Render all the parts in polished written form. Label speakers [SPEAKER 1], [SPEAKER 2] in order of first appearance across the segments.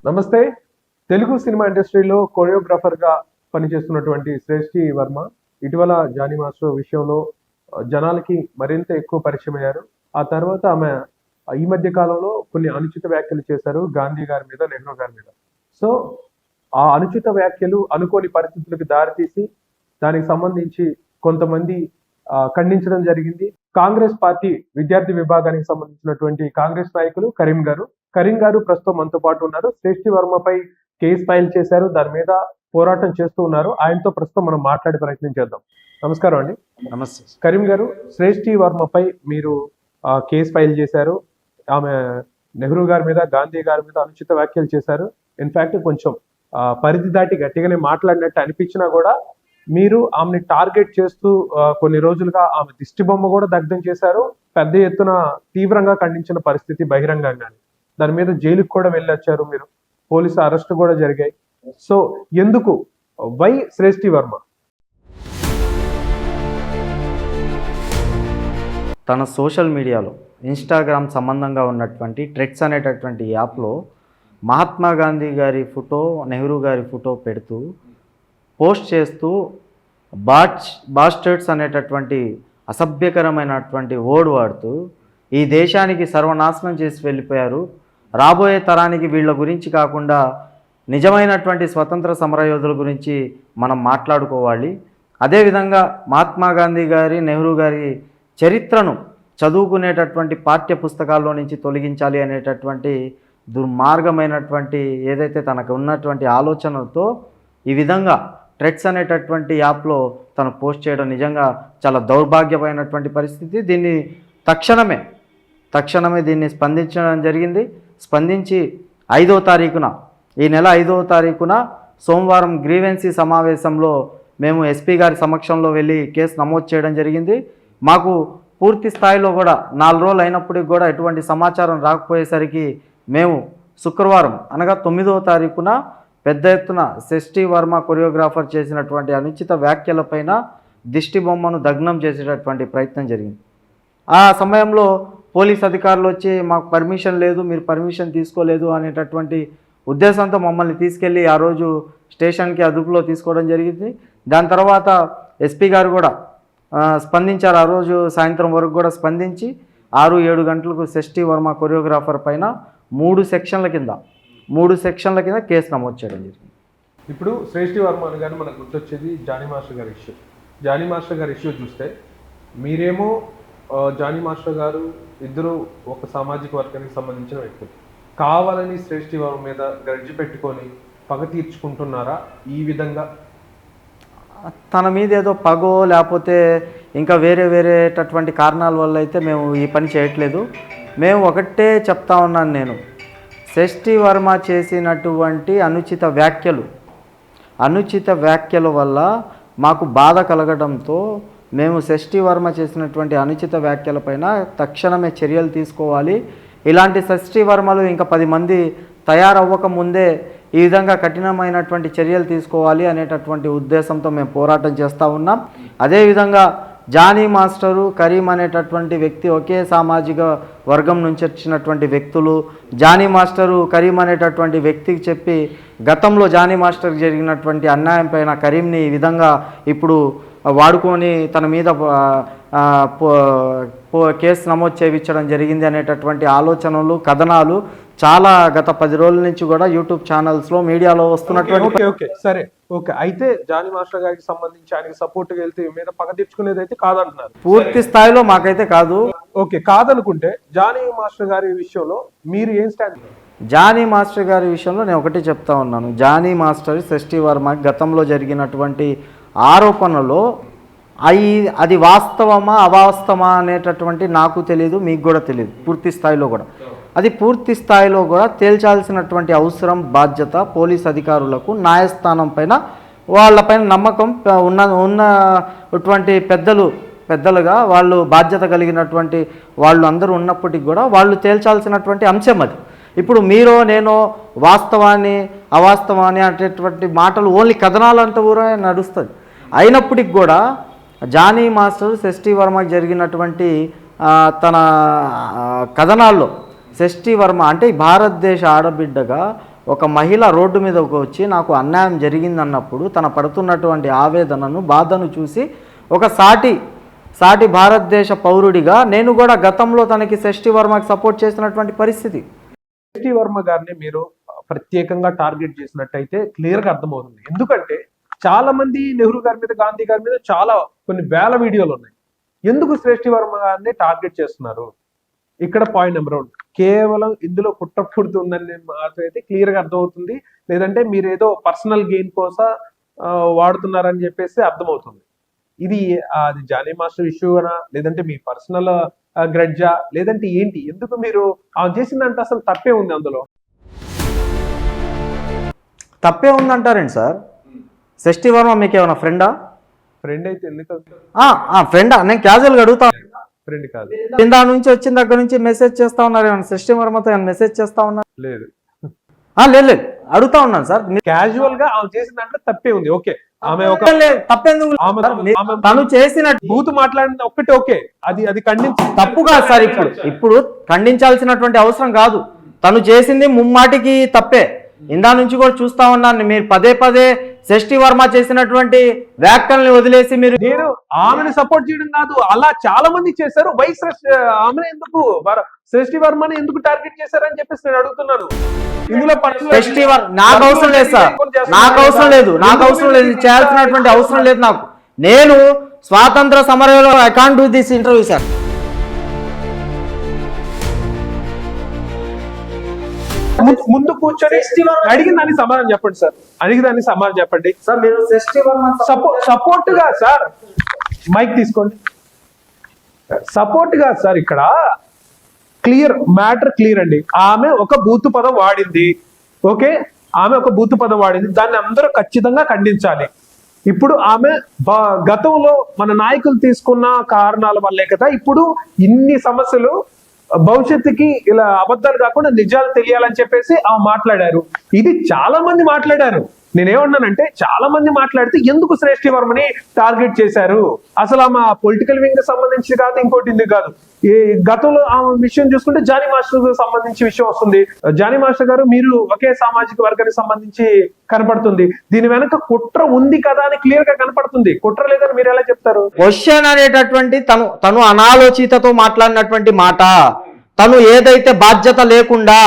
[SPEAKER 1] నమస్తే. తెలుగు సినిమా ఇండస్ట్రీలో కొరియోగ్రాఫర్ గా పనిచేస్తున్నటువంటి శ్రేష్ఠి వర్మ ఇటీవల జానీ మాస్టర్ విషయంలో జనాలకి మరింత ఎక్కువ పరిచయం అయ్యారు. ఆ తర్వాత ఆమె ఈ మధ్య కాలంలో కొన్ని అనుచిత వ్యాఖ్యలు చేశారు గాంధీ గారి మీద, నెహ్రూ గారి మీద. సో ఆ అనుచిత వ్యాఖ్యలు అనుకోని పరిస్థితులకు దారితీసి దానికి సంబంధించి కొంతమంది ఖండించడం జరిగింది. కాంగ్రెస్ పార్టీ విద్యార్థి విభాగానికి సంబంధించినటువంటి కాంగ్రెస్ నాయకులు కరీం గారు ప్రస్తుతం మనతో పాటు ఉన్నారు. శ్రేష్ఠి వర్మపై కేసు ఫైల్ చేశారు, దాని మీద పోరాటం చేస్తూ ఉన్నారు. ఆయనతో ప్రస్తుతం మనం మాట్లాడే ప్రయత్నం చేద్దాం. నమస్కారం అండి.
[SPEAKER 2] నమస్తే.
[SPEAKER 1] కరీం గారు, శ్రేష్ఠి వర్మపై మీరు కేసు ఫైల్ చేశారు. ఆమె నెహ్రూ గారి మీద, గాంధీ గారి మీద అనుచిత వ్యాఖ్యలు చేశారు. ఇన్ఫాక్ట్ కొంచెం పరిధి దాటి గట్టిగానే మాట్లాడినట్టు అనిపించినా కూడా మీరు ఆమెని టార్గెట్ చేస్తూ కొన్ని రోజులుగా ఆమె దిష్టి బొమ్మ కూడా దగ్ధం చేశారు. పెద్ద ఎత్తున తీవ్రంగా ఖండించిన పరిస్థితి బహిరంగంగానే. దాని మీద జైలుకు కూడా వెళ్ళొచ్చారు మీరు. పోలీసు అరెస్ట్ కూడా జరిగాయి. సో ఎందుకు, వై శ్రేష్ఠి వర్మ?
[SPEAKER 2] తన సోషల్ మీడియాలో ఇన్స్టాగ్రామ్ సంబంధంగా ఉన్నటువంటి ట్రెక్స్ అనేటటువంటి యాప్లో మహాత్మా గాంధీ గారి ఫోటో, నెహ్రూ గారి ఫోటో పెడుతూ పోస్ట్ చేస్తూ బాస్టర్డ్స్ అనేటటువంటి అసభ్యకరమైనటువంటి వర్డ్ వాడుతూ ఈ దేశానికి సర్వనాశనం చేసి వెళ్ళిపోయారు, రాబోయే తరానికి వీళ్ళ గురించి కాకుండా నిజమైనటువంటి స్వతంత్ర సమరయోధుల గురించి మనం మాట్లాడుకోవాలి, అదేవిధంగా మహాత్మా గాంధీ గారి, నెహ్రూ గారి చరిత్రను చదువుకునేటటువంటి పాఠ్య పుస్తకాల్లో నుంచి తొలగించాలి అనేటటువంటి దుర్మార్గమైనటువంటి ఏదైతే తనకు ఉన్నటువంటి ఆలోచనలతో ఈ విధంగా ట్రెక్స్ అనేటటువంటి యాప్లో తను పోస్ట్ చేయడం నిజంగా చాలా దౌర్భాగ్యమైనటువంటి పరిస్థితి. దీన్ని తక్షణమే దీన్ని స్పందించడం జరిగింది. స్పందించి 5వ తారీఖున, ఈ నెల 5వ తారీఖున సోమవారం గ్రీవెన్సీ సమావేశంలో మేము ఎస్పీ గారి సమక్షంలో వెళ్ళి కేసు నమోదు చేయడం జరిగింది. మాకు పూర్తి స్థాయిలో కూడా 4 రోజులు అయినప్పటికీ కూడా ఎటువంటి సమాచారం రాకపోయేసరికి మేము శుక్రవారం అనగా 9వ తారీఖున పెద్ద ఎత్తున శ్రేష్ఠి వర్మ కొరియోగ్రాఫర్ చేసినటువంటి అనుచిత వ్యాఖ్యలపైన దిష్టి బొమ్మను దగ్నం చేసేటటువంటి ప్రయత్నం జరిగింది. ఆ సమయంలో పోలీస్ అధికారులు వచ్చి మాకు పర్మిషన్ లేదు, మీరు పర్మిషన్ తీసుకోలేదు అనేటటువంటి ఉద్దేశంతో మమ్మల్ని తీసుకెళ్ళి ఆ రోజు స్టేషన్కి అదుపులో తీసుకోవడం జరిగింది. దాని తర్వాత ఎస్పీ గారు కూడా స్పందించారు. ఆ రోజు సాయంత్రం వరకు కూడా స్పందించి 6-7 గంటలకు శ్రేష్ఠి వర్మ కొరియోగ్రాఫర్ పైన 3 సెక్షన్ల కింద కేసు నమోదు చేయడం జరిగింది.
[SPEAKER 1] ఇప్పుడు శ్రేష్ఠి వర్మ అనగానే మనకు గుర్తొచ్చేది జానీ మాస్టర్ గారి ఇష్యూ. జానీ మాస్టర్ గారి ఇష్యూ చూస్తే మీరేమో జానీ మాస్టర్ గారు ఇద్దరు ఒక సామాజిక వర్గానికి సంబంధించిన వ్యక్తులు, కావాలని శ్రేష్ఠి వర్మ మీద గ్రడ్జి పెట్టుకొని పగ తీర్చుకుంటున్నారా? ఈ విధంగా
[SPEAKER 2] తన మీద ఏదో పగో లేకపోతే ఇంకా వేరేటటువంటి కారణాల వల్ల అయితే మేము ఈ పని చేయట్లేదు. మేము ఒకటే చెప్తా ఉన్నాను, నేను శ్రేష్ఠి వర్మ చేసినటువంటి అనుచిత వ్యాఖ్యల వల్ల మాకు బాధ కలగడంతో మేము శ్రేష్ఠి వర్మ చేసినటువంటి అనుచిత వ్యాఖ్యలపైన తక్షణమే చర్యలు తీసుకోవాలి, ఇలాంటి శ్రేష్ఠి వర్మలు ఇంకా 10 మంది తయారవ్వక ముందే ఈ విధంగా కఠినమైనటువంటి చర్యలు తీసుకోవాలి అనేటటువంటి ఉద్దేశంతో మేము పోరాటం చేస్తూ ఉన్నాం. అదేవిధంగా జానీ మాస్టరు, కరీం అనేటటువంటి వ్యక్తి ఒకే సామాజిక వర్గం నుంచి వచ్చినటువంటి వ్యక్తులు. జానీ మాస్టరు, కరీం అనేటటువంటి వ్యక్తికి చెప్పి గతంలో జానీ మాస్టర్కి జరిగినటువంటి అన్యాయం పైన కరీంని ఈ విధంగా ఇప్పుడు వాడుకొని తన మీద కేసు నమోదు చేయించడం జరిగింది అనేటటువంటి ఆలోచనలు, కథనాలు చాలా గత 10 రోజుల నుంచి కూడా యూట్యూబ్ ఛానల్స్లో, మీడియాలో వస్తున్నటువంటి.
[SPEAKER 1] సరే, ఓకే. అయితే జానీ మాస్టర్ గారికి సంబంధించి ఆయనకి సపోర్ట్గా వెళ్తే మీద పగ తెచ్చుకునేది అయితే కాదంటున్నారు.
[SPEAKER 2] పూర్తి స్థాయిలో మాకైతే కాదు.
[SPEAKER 1] ఓకే, కాదనుకుంటే జానీ మాస్టర్ గారి విషయంలో మీరు ఏం స్టాండ్?
[SPEAKER 2] జానీ మాస్టర్ గారి విషయంలో నేను ఒకటి చెప్తా ఉన్నాను. జానీ మాస్టర్ శ్రేష్ఠి వర్మ గతంలో జరిగినటువంటి ఆరోపణలో అది వాస్తవమా అవాస్తవమా అనేటటువంటి నాకు తెలియదు, మీకు కూడా తెలియదు. పూర్తి స్థాయిలో కూడా తేల్చాల్సినటువంటి అవసరం, బాధ్యత పోలీస్ అధికారులకు, న్యాయస్థానం పైన వాళ్ళపైన నమ్మకం ఉన్నటువంటి పెద్దలు పెద్దలుగా వాళ్ళు బాధ్యత కలిగినటువంటి వాళ్ళు అందరూ ఉన్నప్పటికీ కూడా వాళ్ళు తేల్చాల్సినటువంటి అంశం అది. ఇప్పుడు మీరో నేనో వాస్తవాన్ని అవాస్తవాన్ని అనేటటువంటి మాటలు ఓన్లీ కథనాలంతా కూడా నడుస్తుంది. అయినప్పటికి కూడా జానీ మాస్టర్ షష్ఠీ వర్మకి జరిగినటువంటి తన కథనాల్లో షష్ఠీ వర్మ అంటే భారతదేశ ఆడబిడ్డగా ఒక మహిళ రోడ్డు మీదకి వచ్చి నాకు అన్యాయం జరిగిందన్నప్పుడు తన పడుతున్నటువంటి ఆవేదనను బాధను చూసి ఒక సాటి భారతదేశ పౌరుడిగా నేను కూడా గతంలో తనకి షష్ఠీ వర్మకి సపోర్ట్ చేసినటువంటి పరిస్థితి.
[SPEAKER 1] షష్ఠీ వర్మ గారిని మీరు ప్రత్యేకంగా టార్గెట్ చేసినట్టయితే క్లియర్గా అర్థమవుతుంది. ఎందుకంటే చాలా మంది నెహ్రూ గారి మీద, గాంధీ గారి మీద చాలా కొన్ని వేల వీడియోలు ఉన్నాయి. ఎందుకు షష్ఠీ వర్మ గారిని టార్గెట్ చేస్తున్నారు? ఇక్కడ పాయింట్ నెంబర్ 1, కేవలం ఇందులో కుట్ర పుడుతుందని మాత్రం అయితే క్లియర్గా అర్థమవుతుంది. లేదంటే మీరు ఏదో పర్సనల్ గెయిన్ కోసం వాడుతున్నారని చెప్పేసి అర్థమవుతుంది. ఇది అది జానీ మాస్టర్ ఇష్యూనా, లేదంటే మీ పర్సనల్ గ్రడ్జా, లేదంటే ఏంటి? ఎందుకు మీరు చేసిందంటే అసలు తప్పే ఉంది? అందులో
[SPEAKER 2] తప్పే ఉందంటారండి సార్? షష్ఠీ వర్మ మీకు ఏమైనా ఫ్రెండా?
[SPEAKER 1] ఫ్రెండ్ అయితే ఎందుకు?
[SPEAKER 2] ఫ్రెండా? నేను క్యాజువల్గా అడుగుతా.
[SPEAKER 1] ఫ్రెండ్ కాదు.
[SPEAKER 2] కింద నుంచి వచ్చిన దగ్గర నుంచి మెసేజ్ చేస్తా ఉన్నారు. ఏమన్నా షష్ఠీ వర్మతో ఏమైనా మెసేజ్ చేస్తా ఉన్నారు?
[SPEAKER 1] లేదు
[SPEAKER 2] లేదు అడుగుతా ఉన్నాను సార్.
[SPEAKER 1] క్యాజువల్ గా ఆమె చేసిందంటే తప్పే ఉంది. ఓకే, ఆమె ఒక
[SPEAKER 2] తప్పెందుకు? తను చేసిన
[SPEAKER 1] బూతు మాట్లాడింది ఒక్కటే ఓకే, అది ఖండించి
[SPEAKER 2] తప్పు కాదు సార్. ఇప్పుడు ఖండించాల్సినటువంటి అవసరం కాదు. తను చేసింది ముమ్మాటికి తప్పే. ఇందా నుంచి కూడా చూస్తా ఉన్నాను. మీరు పదే పదే షష్ఠీ వర్మ చేసినటువంటి వ్యాఖ్యల్ని వదిలేసి మీరు
[SPEAKER 1] నేను ఆమెను సపోర్ట్ చేయడం కాదు, అలా చాలా మంది చేశారు. ఆమెను ఎందుకు, షష్ఠీ వర్మని ఎందుకు టార్గెట్ చేశారని చెప్పేసి నేను అడుగుతున్నాను. ఇందులో
[SPEAKER 2] షష్ఠీ వర్మ నాకు అవసరం లేదు సార్, నాకు అవసరం లేదు, చేయాల్సినటువంటి అవసరం లేదు నాకు. నేను స్వాతంత్ర సమరంలో I can't do this interview sir.
[SPEAKER 1] ముందు కూర్చొని అడిగిన దానికి సమాధానం చెప్పండి సార్. అడిగిదాన్ని సమాధానం చెప్పండి
[SPEAKER 2] సార్. మీరు
[SPEAKER 1] సపోర్ట్ గా సార్, మైక్ తీసుకోండి. సపోర్ట్ గా సార్, ఇక్కడ మ్యాటర్ క్లియర్ అండి. ఆమె ఒక బూతు పదం వాడింది. ఓకే, ఆమె ఒక బూతు పదం వాడింది, దాన్ని అందరూ ఖచ్చితంగా ఖండించాలి. ఇప్పుడు ఆమె గతంలో మన నాయకులు తీసుకున్న కారణాల వల్లే కదా ఇప్పుడు ఇన్ని సమస్యలు. భవిష్యత్తుకి ఇలా అబద్ధాలు కాకుండా నిజాలు తెలియాలని చెప్పేసి ఆమె మాట్లాడారు. ఇది చాలా మంది మాట్లాడారు. నేనేమన్నానంటే చాలా మంది మాట్లాడితే ఎందుకు షష్ఠీ వర్మని టార్గెట్ చేశారు? అసలు ఆమె పొలిటికల్ వింగ్ సంబంధించి కాదు, ఇంకోటి ఇందుకు కాదు. ఈ గతంలో ఆమె విషయం చూసుకుంటే జానీ మాస్టర్ సంబంధించి విషయం వస్తుంది. జానీ మాస్టర్ గారు, మీరు ఒకే సామాజిక వర్గానికి సంబంధించి కనపడుతుంది. దీని వెనక కుట్ర ఉంది కదా అని క్లియర్ గా కనపడుతుంది. కుట్ర లేదని మీరు ఎలా చెప్తారు?
[SPEAKER 2] క్వశ్చన్ అనేటటువంటి తను అనాలోచితతో మాట్లాడినటువంటి మాట, తను ఏదైతే బాధ్యత లేకుండా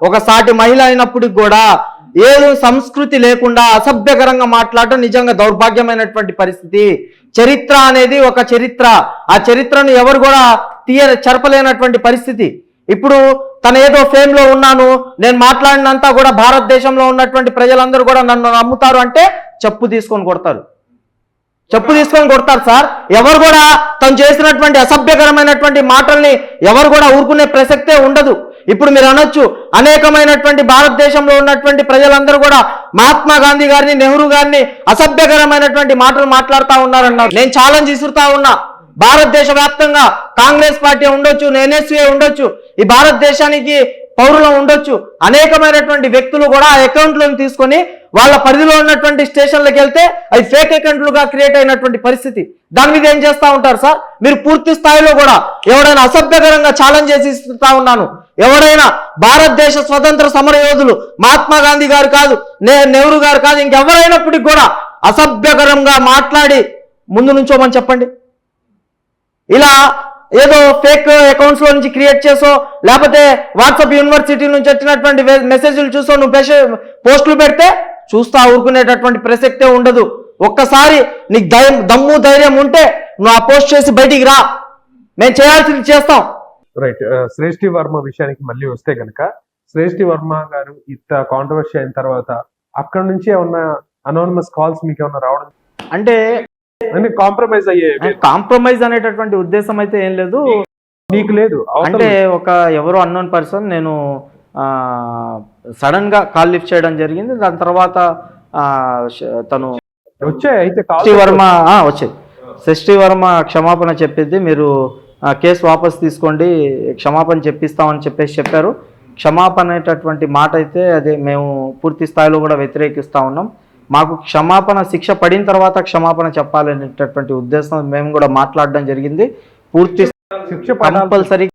[SPEAKER 2] ఒక సాటి మహిళ అయినప్పటికి కూడా ఏదో సంస్కృతి లేకుండా అసభ్యకరంగా మాట్లాడటం నిజంగా దౌర్భాగ్యమైనటువంటి పరిస్థితి. చరిత్ర అనేది ఒక చరిత్ర, ఆ చరిత్రను ఎవరు కూడా చెరపలేనటువంటి పరిస్థితి. ఇప్పుడు తను ఏదో ఫేమ్ లో ఉన్నాను, నేను మాట్లాడినంతా కూడా భారతదేశంలో ఉన్నటువంటి ప్రజలందరూ కూడా నన్ను నమ్ముతారు అంటే చెప్పు తీసుకొని కొడతారు సార్. ఎవరు కూడా తను చేసినటువంటి అసభ్యకరమైనటువంటి మాటల్ని ఎవరు కూడా ఊరుకునే ప్రసక్తే ఉండదు. ఇప్పుడు మీరు అనొచ్చు, అనేకమైనటువంటి భారతదేశంలో ఉన్నటువంటి ప్రజలందరూ కూడా మహాత్మా గాంధీ గారిని, నెహ్రూ గారిని అసభ్యకరమైనటువంటి మాటలు మాట్లాడుతూ ఉన్నారన్నారు. నేను ఛాలెంజ్ ఇసురుతా ఉన్నా. భారతదేశ వ్యాప్తంగా కాంగ్రెస్ పార్టీ ఉండొచ్చు, ఎన్ఎస్ఏ ఉండొచ్చు, ఈ భారతదేశానికి పౌరులు ఉండొచ్చు, అనేకమైనటువంటి వ్యక్తులు కూడా ఆ అకౌంట్లను తీసుకొని వాళ్ళ పరిధిలో ఉన్నటువంటి స్టేషన్లకు వెళ్తే అవి ఫేక్ అకౌంట్లుగా క్రియేట్ అయినటువంటి పరిస్థితి. దాని మీద ఏం చేస్తూ ఉంటారు సార్? మీరు పూర్తి స్థాయిలో కూడా ఎవడైనా అసభ్యకరంగా ఛాలెంజ్ చేసి ఇస్తా ఉన్నాను. ఎవడైనా భారతదేశ స్వతంత్ర సమర యోధులు మహాత్మా గాంధీ గారు కాదు, నెహ్రూ గారు కాదు, ఇంకెవరైనప్పటికీ కూడా అసభ్యకరంగా మాట్లాడి ముందు నుంచోమని చెప్పండి. ఇలా ఏదో ఫేక్ అకౌంట్స్ లో నుంచి క్రియేట్ చేసో, లేకపోతే వాట్సాప్ యూనివర్సిటీ నుంచి వచ్చినటువంటి మెసేజ్లు చూసో నువ్వు పోస్టులు పెడితే చూస్తా ఊరుకునేటటువంటి ప్రసక్తే ఉండదు. ఒక్కసారి నీకు దమ్ము ధైర్యం ఉంటే నువ్వు ఆ పోస్ట్ చేసి బయటికి రా, మేము చేయాల్సింది చేస్తాం.
[SPEAKER 1] రైట్. షష్ఠీ వర్మ విషయానికి మళ్ళీ వస్తే కనుక, షష్ఠీ వర్మ గారు ఇంత కాంట్రవర్సీ అయిన తర్వాత అక్కడ నుంచి ఏమన్నా అనోనిమస్ కాల్స్ మీకు ఏమన్నా రావడం
[SPEAKER 2] అంటే
[SPEAKER 1] కాంప్రమైజ్
[SPEAKER 2] అనేటటువంటి ఉద్దేశం అయితే ఏం లేదు.
[SPEAKER 1] నీకు లేదు
[SPEAKER 2] అంటే ఒక ఎవరో అన్నోన్ పర్సన్ నేను సడన్ గా కాల్ లిఫ్ట్ చేయడం జరిగింది. దాని తర్వాత తను
[SPEAKER 1] వచ్చాయి అయితే
[SPEAKER 2] వర్మ వచ్చాయి. సృష్టి వర్మ క్షమాపణ చెప్పింది, మీరు కేసు వాపస్ తీసుకోండి, క్షమాపణ చెప్పిస్తామని చెప్పారు. క్షమాపణ అనేటటువంటి మాట అయితే అదే మేము పూర్తి స్థాయిలో కూడా వ్యతిరేకిస్తూ ఉన్నాం. మాకు క్షమాపణ శిక్ష పడిన తర్వాత క్షమాపణ చెప్పాలనేటటువంటి ఉద్దేశం మేము కూడా మాట్లాడడం జరిగింది. పూర్తి
[SPEAKER 1] శిక్ష పడాలి.
[SPEAKER 2] కంపల్సరీ